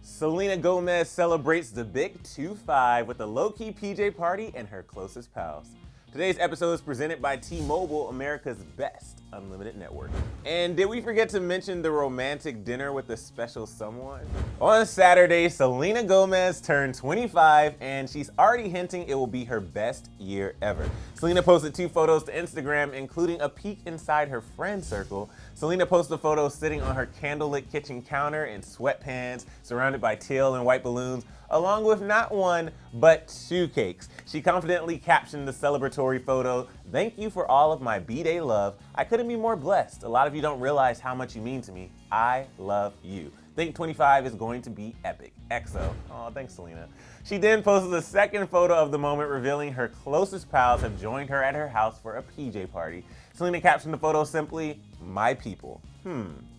Selena Gomez celebrates the big 2-5 with the lowky PJ party and her closest pals. Today's episode is presented by T-Mobile, America's best unlimited network. And did we forget to mention the romantic dinner with a special someone? On Saturday, Selena Gomez turned 25 and she's already hinting it will be her best year ever. Selena posted 2 photos to Instagram, including a peek inside her friend circle. Selena posted a photo sitting on her candlelit kitchen counter in sweatpants, surrounded by teal and white balloons, along with not 1, but 2 cakes. She confidently captioned the celebratory photo, "Thank you for all of my bday love. I couldn't be more blessed. A lot of you don't realize how much you mean to me. I love you. Think 25 is going to be epic. XO." Aw, thanks, Selena. She then posted a second photo of the moment, revealing her closest pals have joined her at her house for a PJ party. Selena captioned the photo simply, "My people."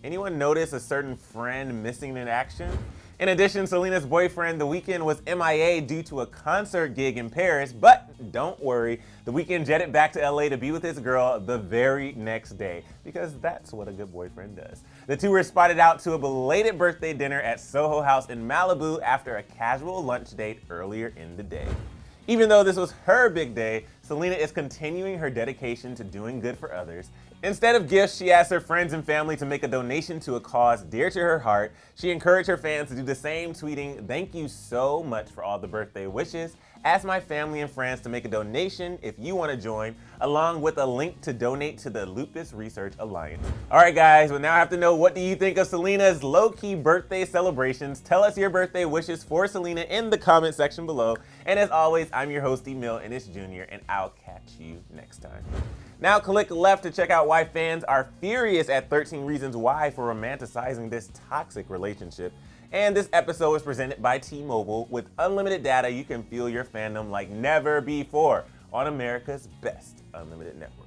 Anyone notice a certain friend missing in action? In addition, Selena's boyfriend, The Weeknd, was MIA due to a concert gig in Paris, but don't worry, The Weeknd jetted back to LA to be with his girl the very next day, because that's what a good boyfriend does. The two were spotted out to a belated birthday dinner at Soho House in Malibu after a casual lunch date earlier in the day. Even though this was her big day, Selena is continuing her dedication to doing good for others. Instead of gifts, she asked her friends and family to make a donation to a cause dear to her heart. She encouraged her fans to do the same, tweeting, "Thank you so much for all the birthday wishes. Ask my family and friends to make a donation if you want to join," along with a link to donate to the Lupus Research Alliance. Alright guys, well now I have to know, what do you think of Selena's low-key birthday celebrations? Tell us your birthday wishes for Selena in the comment section below. And as always, I'm your host Emil, and it's Junior, and I'll catch you next time. Now click left to check out why fans are furious at 13 Reasons Why for romanticizing this toxic relationship. And this episode is presented by T-Mobile. With unlimited data, you can fuel your fandom like never before on America's best unlimited network.